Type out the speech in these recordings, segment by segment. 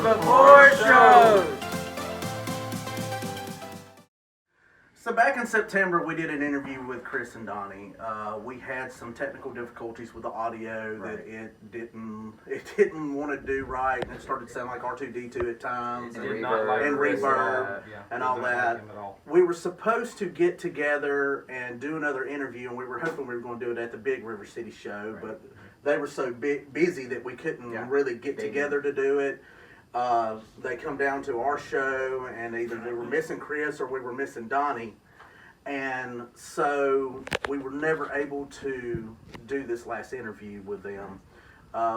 Before Shows. So back in September, we did an interview with Chris and Donnie. We had some technical difficulties with the audio that it didn't want to do right, and it started to sound like R2D2 at times, and reverb, and all that. We were supposed to get together and do another interview, and we were hoping we were going to do it at the big River City show, but they were so busy that we couldn't really get together to do it. They come down to our show, and either they were missing Chris or we were missing Donnie, and so we were never able to do this last interview with them.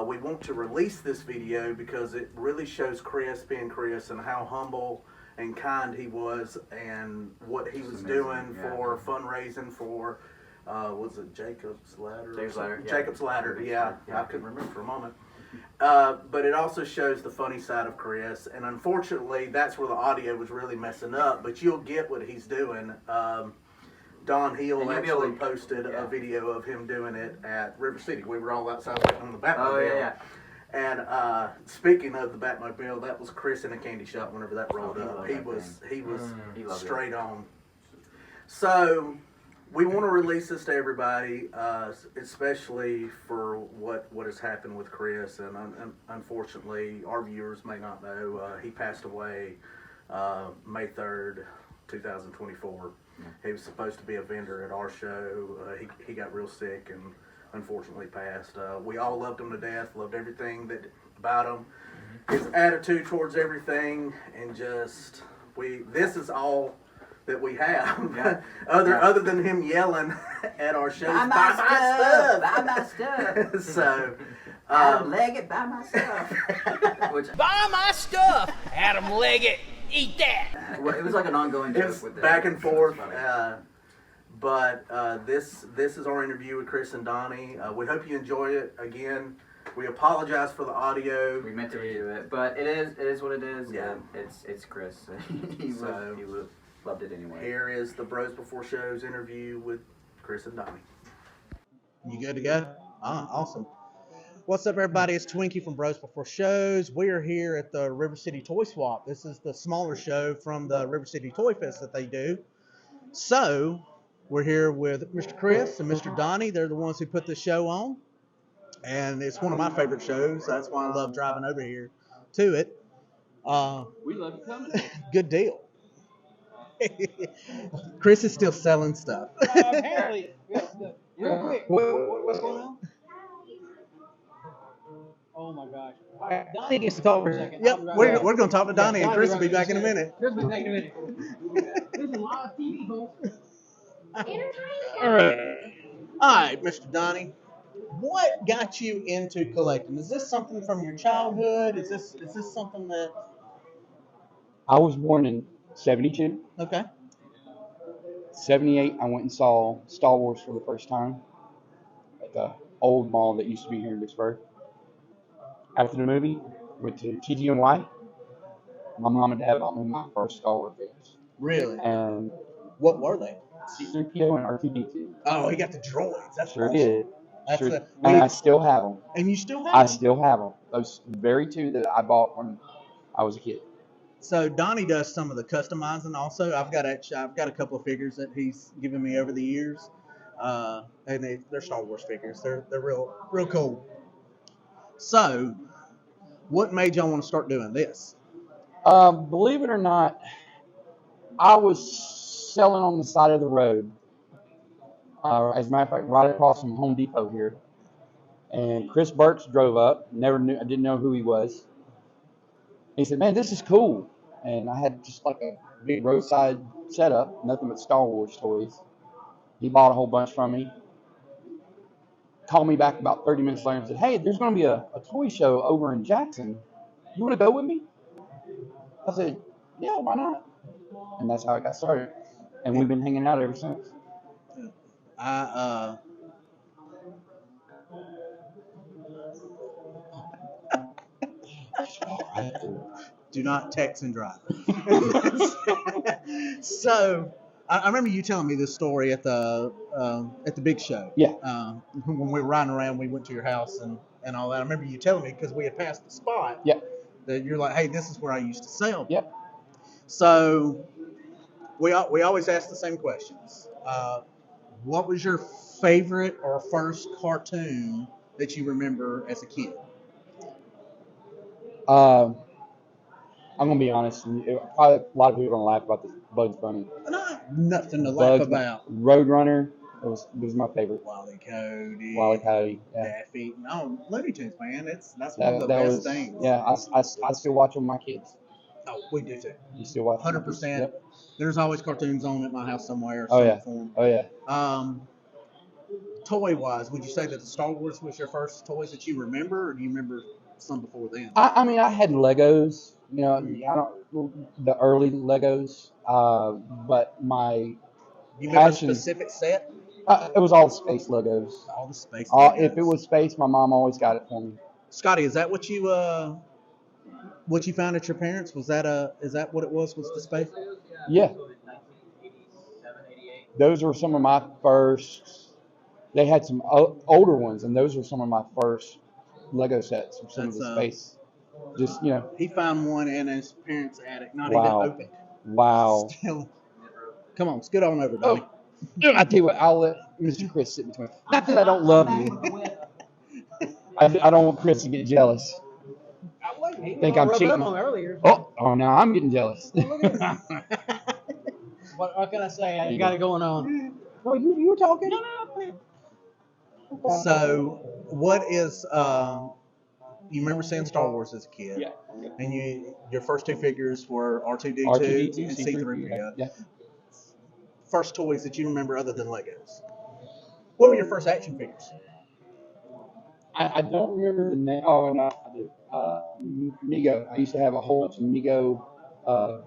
We want to release this video because it really shows Chris being Chris and how humble and kind he was, and what he was doing for fundraising for was it Jacob's Ladder? Jacob's Ladder, yeah. I couldn't remember for a moment. But it also shows the funny side of Chris, and unfortunately that's where the audio was really messing up, but you'll get what he's doing. Don Hill actually posted a video of him doing it at River City. We were all outside on the Batmobile. And speaking of the Batmobile, that was Chris in a candy shop whenever that rolled up. He was straight on. So we want to release this to everybody, especially for what has happened with Chris. And unfortunately, our viewers may not know, he passed away May 3rd, 2024. He was supposed to be a vendor at our show. He got real sick and unfortunately passed. We all loved him to death, loved everything about him. His attitude towards everything, and just, this is all that we have, other than him yelling at our shows, buy my stuff. So, Adam Leggett, buy my stuff. Buy my stuff, Adam Leggett, eat that. Well, it was like an ongoing joke with back and forth. But this is our interview with Chris and Donnie. We hope you enjoy it. Again, we apologize for the audio. We meant to redo it, but it is what it is. Yeah, it's Chris. He would loved it anyway. Here is the Bros Before Shows interview with Chris and Donnie. You good to go? Awesome. What's up, everybody? It's Twinkie from Bros Before Shows. We are here at the River City Toy Swap. This is the smaller show from the River City Toy Fest that they do. So, we're here with Mr. Chris and Mr. Donnie. They're the ones who put the show on. And it's one of my favorite shows. That's why I love driving over here to it. We love you coming. Good deal. Chris is still selling stuff. Apparently. Real quick. What's going on? Oh my gosh. All right, Donnie gets to talk for a second. Yep, we're going to talk to Donnie, and Chris will be back in a minute. Chris will be back in a minute. This is live TV, folks. All right, Mr. Donnie. What got you into collecting? Is this something from your childhood? Is this something that... I was born in 72. Okay. 78, I went and saw Star Wars for the first time at the old mall that used to be here in Vicksburg. After the movie, went to TGNY. My mom and dad bought me my first Star Wars figures. Really? And what were they? C-3PO and R2D2. Oh, he got the droids. That's sure awesome. Did. And I still have them. And you still have I them? still have them. Those very two that I bought when I was a kid. So Donnie does some of the customizing also. I've got a couple of figures that he's given me over the years, and they're Star Wars figures. They're real cool. So, what made y'all want to start doing this? Believe it or not, I was selling on the side of the road. As a matter of fact, right across from Home Depot here, and Chris Burks drove up. I didn't know who he was. He said, "Man, this is cool." And I had just like a big roadside setup, nothing but Star Wars toys. He bought a whole bunch from me. Called me back about 30 minutes later and said, "Hey, there's going to be a toy show over in Jackson. You want to go with me?" I said, "Yeah, why not?" And that's how it got started. And we've been hanging out ever since. Do not text and drive. So, I remember you telling me this story at the big show. Yeah. When we were riding around, we went to your house and all that. I remember you telling me because we had passed the spot. Yeah. that you're like, hey, this is where I used to sell. Yep. So we always ask the same questions. What was your favorite or first cartoon that you remember as a kid? I'm gonna be honest. Probably a lot of people are gonna laugh about this. Bugs Bunny. Nothing to laugh Bugs about. Roadrunner was my favorite. Wally Cody. Wally Coyote. Yeah. Daffy. No, Looney Tunes, man. That's one of the best things. Yeah, I still watch with my kids. Oh, we do too. You still watch 100%. Yep. There's always cartoons on at my house somewhere. Oh yeah. Form. Oh yeah. Toy wise, would you say that the Star Wars was your first toys that you remember, or do you remember some before then? I mean, I had Legos. You know, I don't the early Legos. But my You remember a passion. specific set? It was all space Legos. All the space. Legos. If it was space, my mom always got it for me. Scotty, is that what you found at your parents? Is that what it was? Was the space? Yeah. Those were some of my first. They had some older ones, and those were some of my first Lego sets from some of the space. Just He found one in his parents' attic, not Wow. even open. Wow. Still, come on, scoot on over, Donnie. I tell you what, I'll let Mr. Chris sit between. Not that I don't love you. I don't want Chris to get jealous. Think I'm cheating. Oh, now I'm getting jealous. What can I say? You got it going on. Oh, you were talking? So, what is you remember seeing Star Wars as a kid? Yeah. And your first two figures were R2D2, R2D2 and C3PO. Yeah. First toys that you remember other than Legos. What were your first action figures? I don't remember the name. Oh, no, I do. Mego. I used to have a whole bunch of Mego,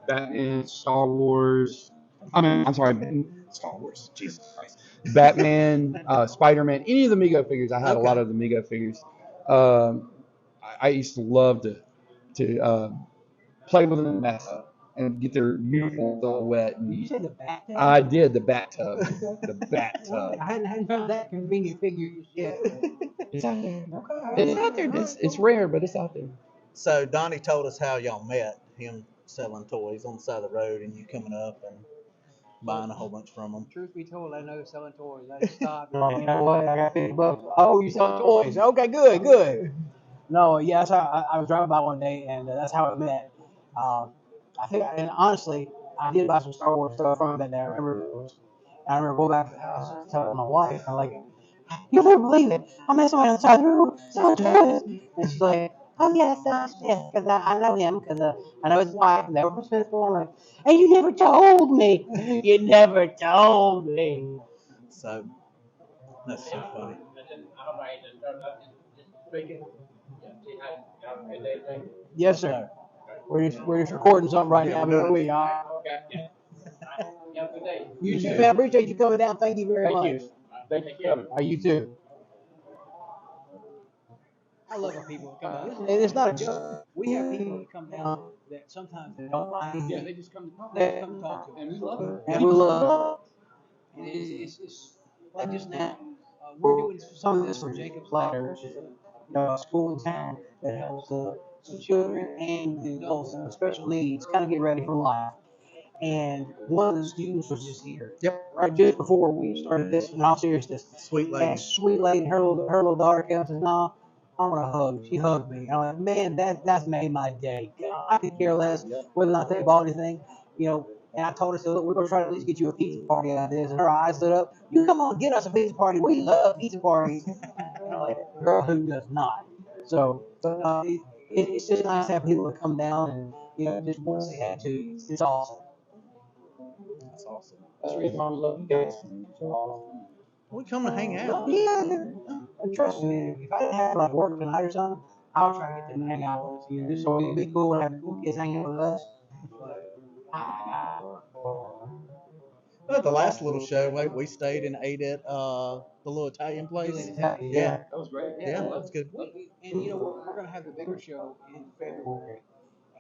Batman, Star Wars. I'm sorry, Star Wars. Jesus Christ. Batman, Spider-Man, any of the Mego figures. I had a lot of the Mego figures. I used to love to play with them in the bathtub and get their uniforms all wet. And You said the bathtub? I did the bathtub. The bathtub. I hadn't found that convenient figure yet. It's out there. It's out there. It's rare, but it's out there. So Donnie told us how y'all met, him selling toys on the side of the road and you coming up and buying a whole bunch from him. Truth be told, I know selling toys. I just stopped. You know what? I got $50. Oh, you selling toys? Okay, good. No, yeah, that's how I was driving by one day, and that's how it met. I think, and honestly, I did buy some Star Wars stuff from that day. I remember going back to the house and telling my wife, I'm like, "You'll never believe it. I met somebody on the side of the road selling toys," and she's like, "Oh yes, because I know him, because I know his wife, and they were from Smithville." I'm like, "And you never told me. You never told me." So that's so funny. Yes, sir. We're just recording something right now. But we are. You too, man. I appreciate you coming down. Thank you very much. Thank you. You too. I love when people come down. And it's not a joke. We have people that come down that sometimes they don't like. Yeah, they just come to talk to us. And we love it. And we love it. And it's like just now. We're doing some of this for Jacob's Ladder, which is a school in town that helps some children and adults with special needs kind of get ready for life. And one of the students was just here. Yep. Right just before we started this, in all seriousness. Sweet lady. And sweet lady, her little daughter came and says, "No, I want a hug." She hugged me. I'm like, man, that's made my day. I could care less whether or not they bought anything, And I told her, so look, we're gonna try to at least get you a pizza party out of this. And her eyes lit up. "You come on, get us a pizza party. We love pizza parties." And I'm like, girl, who does not? So, it's just nice to have people to come down and just want to say hi to you. It's awesome. That's awesome. That's the reason why I love you guys. We come to hang out. Yeah, and trust me, if I didn't have like work tonight or something, I would try to get them to hang out with us. Just so it'd be cool to have the cool kids hanging with us. At the last little show, we stayed and ate at the little Italian place. Yeah. That was great. Yeah, that was good. And we're gonna have the bigger show in February,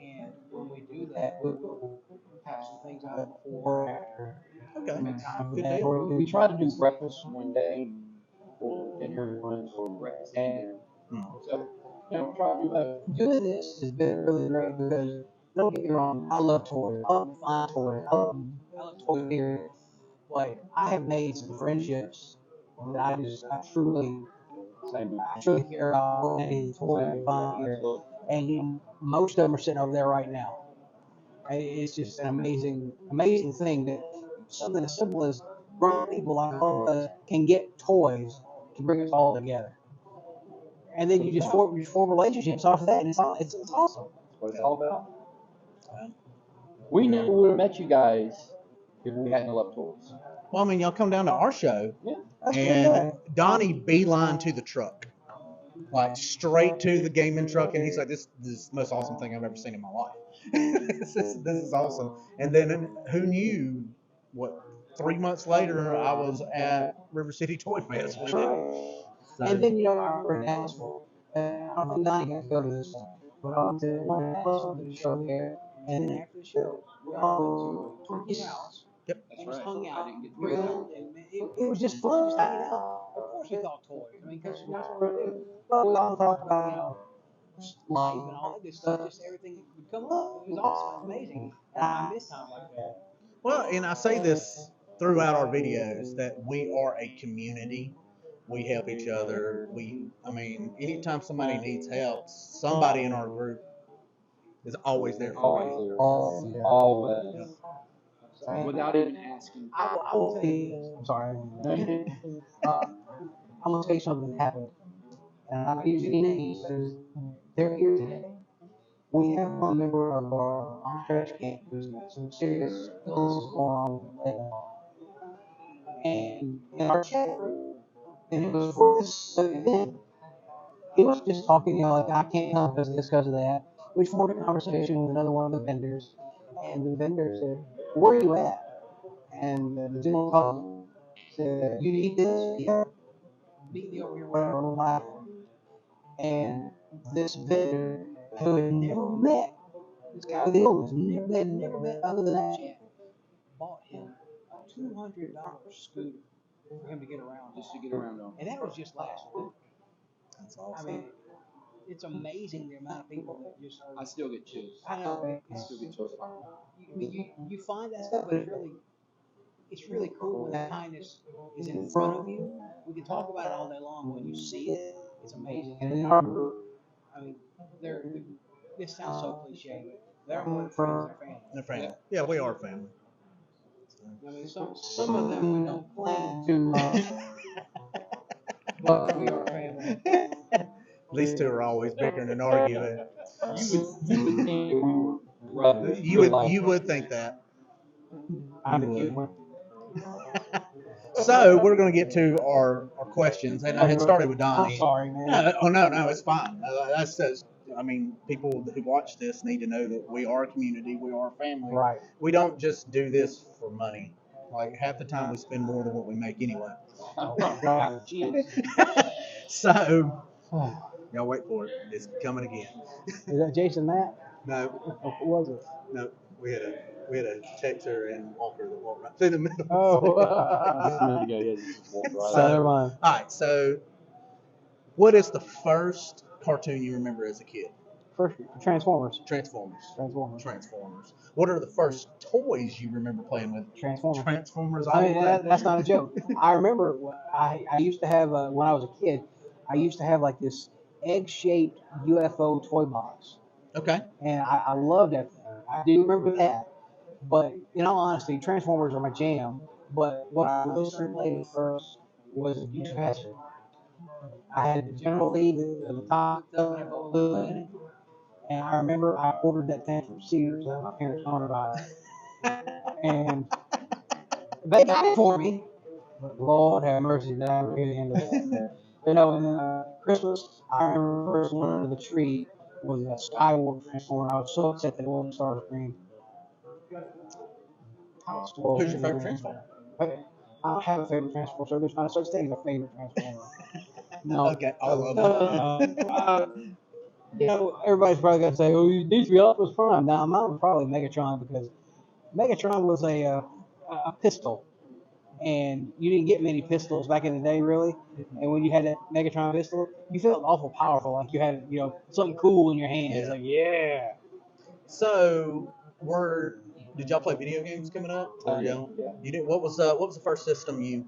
and when we do that, we'll have some things out before or after. Okay. Good Good deal. We try to do breakfast one day, or dinner one, or breakfast and dinner. So, try to do both. Doing this has been really great because, don't get me wrong, I love toys. I love fine toys. I love toys period. But I have made some friendships that I truly care about any toys I find here. And most of them are sitting over there right now. It's just an amazing thing that something as simple as grown people like all of us can get toys to bring us all together. And then you form relationships off of that, and it's awesome. That's what it's all about. We never would have met you guys if we hadn't loved toys. Well, I mean, y'all come down to our show, Yeah. and Donnie beeline to the truck, like straight to the gaming truck, and he's like, "This is the most awesome thing I've ever seen in my life. This is awesome." And then who knew? What 3 months later, I was at River City Toy Fest with him. So, And then I remember in Nashville. I don't think Donnie got to go to this one, but I went to one in Nashville, did a show there, and then after the show, we all went to Twinkies house. Yep. And just hung out, grilled, and it was just fun, just hanging out. Of course, we talked toys. I mean, because that's what we do. But we all talked about life and all that good stuff, just everything that would come up. It was awesome, amazing, and I miss time like that. well, and I say this throughout our videos that we are a community. We help each other. I mean, anytime somebody needs help, somebody in our group is always there for you. Always. Without even asking. I will tell you. I'm sorry. I'm gonna tell you something that happened, and I'm not using any names, but they're here today. We have one member of our trash camp who's got some serious illnesses going on right now, and in our chat group, and it was for this event. He was just talking, like, I can't come because of this, because of that. We formed a conversation with another one of the vendors, and the vendor said, "Where are you at?" And the gentleman called him, said, "You need this?" "Yeah, meet me over here, whatever, on the platform." And this vendor who had never met this guy with the illness, never met other than that chat, bought him a $200 scooter for him to get around. Just to get around on. And that was just last week. That's I awesome. mean, it's amazing the amount of people that just are. I still get chills. I know, man. I still get chills. You find that stuff, but it's really cool when that kindness is in front of you. We can talk about it all day long. When you see it, it's amazing. And in our group, I mean, this sounds so cliche, but they're more than friends, they're family. They're family. Yeah, we are family. I mean, some of them we don't plan to, but we are family. These two are always bickering and arguing. You would think that we were brothers. You would think that. I'm the cute one. So we're going to get to our questions, and I had started with Donnie. I'm sorry, man. No, it's fine. I mean, people who watch this need to know that we are a community, we are a family. Right. We don't just do this for money. Like half the time we spend more than what we make anyway. Oh, God. Jeez. So, y'all wait for it. It's coming again. Is that Jason Matt? No, Who was it? no, we had a Texter and Walker that walked right through the middle. Just a minute ago, yeah, you just walked right So, never mind. All right, so what is the first cartoon you remember as a kid? First, Transformers. Transformers. Transformers. What are the first toys you remember playing with? Transformers. Transformers. I mean, that's not a joke. I remember I used to have, when I was a kid, I used to have like this egg-shaped UFO toy box. Okay. And I loved that thing. I do remember that. But in all honesty, Transformers are my jam. But what I really started playing first was the Dukes of Hazzard. I had the General Lee, the top stuff, and blue in it. And I remember I ordered that thing from Sears, and my parents found about it. And they got it for me. But Lord have mercy, that I really ended up. In Christmas, I remember the first one under the tree was a Skyward Transformer. I was so upset that it wasn't Starscream. Who's your favorite Transformer? I don't have a favorite Transformer, so there's not such thing as a favorite Transformer. No. Okay, all of them. Everybody's probably going to say, "Oh, these three Optimus Prime." Now, mine was probably Megatron because Megatron was a pistol. and you didn't get many pistols back in the day, really. And when you had that Megatron pistol, you felt awful powerful, like you had, something cool in your hands. Yeah. Like, yeah. So, did y'all play video games coming up? Or Yeah. You did. What was the first system you?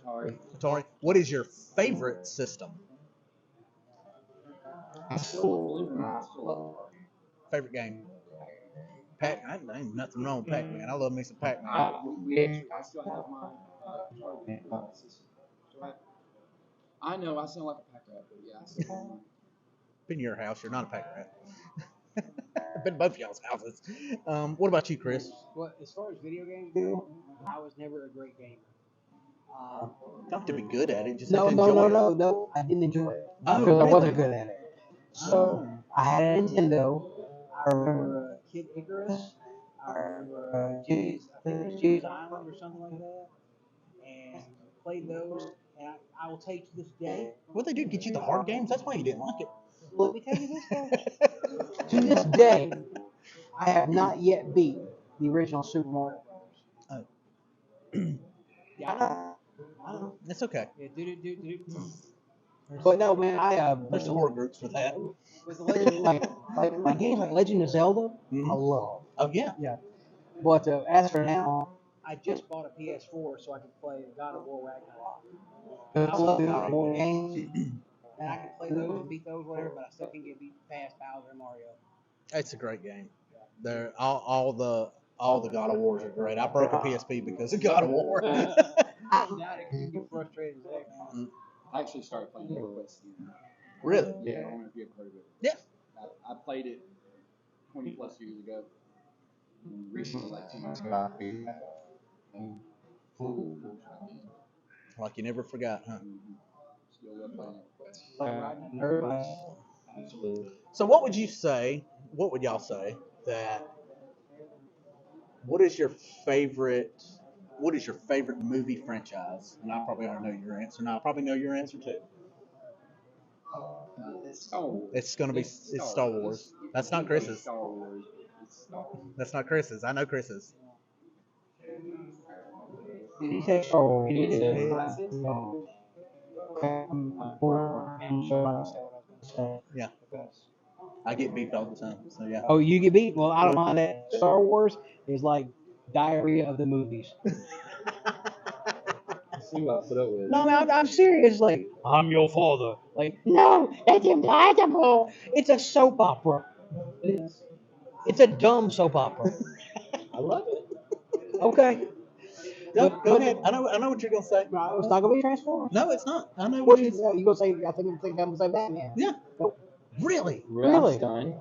Atari. What is your favorite system? I still love Favorite game? Pac. Ain't nothing wrong with Pac-Man. I love me some Pac-Man. I still have my I know I sound like a pack rat, but yeah, I still have mine. Been your house. You're not a Pac rat. Been both y'all's houses. What about you, Chris? Well, as far as video games go, I was never a great gamer. Don't have to be good at it. Just No, have to no, enjoy no, it. no, no. I didn't enjoy it Oh, because I really? wasn't good at it. So I had a Nintendo. I remember Kid Icarus. I remember I think it was Jay's Island or something like that, and played those. And I will tell you to this day. What they do? Get you the hard games? That's why you didn't like it. Let me tell you this though. To this day, I have not yet beat the original Super Mario Bros. Oh. Yeah, I know. It's okay. Yeah, But no, man, There's support groups for that. with the Legend, like games like Legend of Zelda, Mhm. I love. Oh yeah. Yeah. But as for now, I just bought a PS4 so I can play God of War Ragnarok. I love God of War games, and I can play those and beat those, whatever. But I still can get beat past Bowser and Mario. It's a great game. They're all the God of Wars are great. I broke a PSP because of God of War. I doubt it 'cause you get frustrated as heck, man. I actually started playing Quest again. Really? Yeah, I don't know if you've heard of it. Yeah. I played it 20 plus years ago. And recently, like 2 months ago, I figured it out. And full again. Like you never forgot, huh? Still love playing Quest. Like riding a nerd bike. Absolutely. So what would y'all say that what is your favorite movie franchise? And I probably already know your answer. Now I probably know your answer too. It's Star Wars. It's gonna be it's Star Wars. That's not Chris's. Star Wars. It's Star Wars. That's not Chris's. I know Chris's. Did he say Star Wars? It is. No. Okay, I'm sure I understand what I was going to say. Yeah. I get beeped all the time. So yeah. Oh, you get beat? Well, I don't mind that. Star Wars is like diarrhea of the movies. See what I put up with. No, man, I'm serious. Like, I'm your father. Like, no, that's impossible. It's a soap opera. It's a dumb soap opera. I love it. Okay. Go ahead. I know what you're gonna say. No, it's not gonna be Transformers. No, it's not. I know What what you gonna say? I think I'm gonna say Batman. Yeah. Nope. Really? Really? I'm done.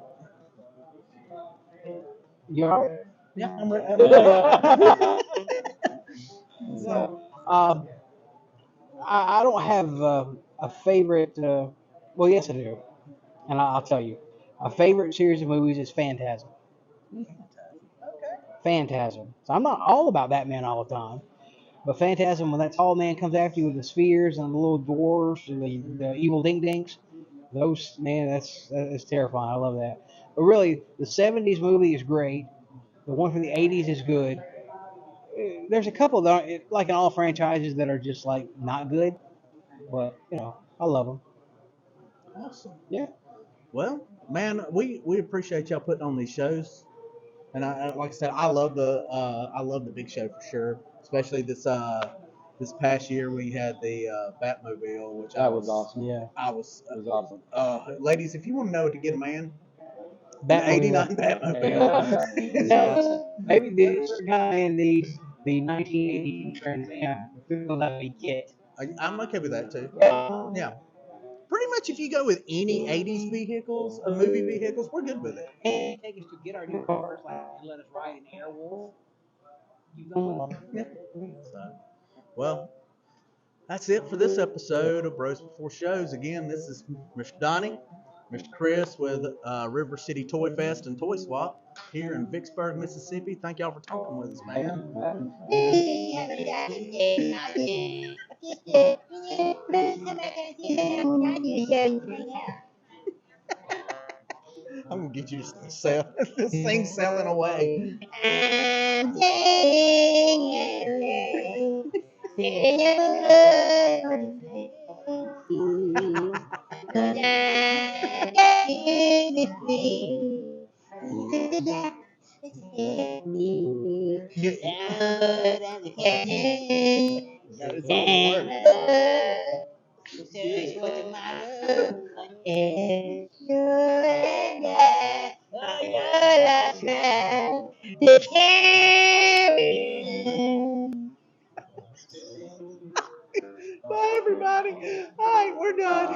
You alright? Yeah, I'm ready. So, I don't have a favorite. Well, yes, I do, and I'll tell you. A favorite series of movies is Phantasm. Phantasm. So I'm not all about Batman all the time, but Phantasm, when that tall man comes after you with the spheres and the little dwarves and the evil dink dinks, those, man, that's terrifying. I love that. But really, the '70s movie is great. The one from the '80s is good. There's a couple that aren't, like in all franchises, that are just like not good, but I love them. Awesome. Yeah. Well, man, we appreciate y'all putting on these shows, and I like I said, I love the big show for sure, especially this past year we had the Batmobile, which That was awesome. Yeah. I was It was awesome. ladies, if you want to know what to get a man, Batmobile. 89 Batmobile. No, maybe the guy in the 1980 Trans Am. We'll let me get. I'm okay with that too. Yeah. Yeah. Pretty much, if you go with any '80s vehicles, movie vehicles, we're good with it. And take us to get our new cars, like, and let us ride an Airwolf. You know. Yeah. So, well, that's it for this episode of Bros Before Shows. Again, this is Mr. Donnie, Mr. Chris with River City Toy Fest and Toy Swap here in Vicksburg, Mississippi. Thank y'all for talking with us, man. I'm gonna get you to sell this thing selling away. Bye, everybody. All right, we're done.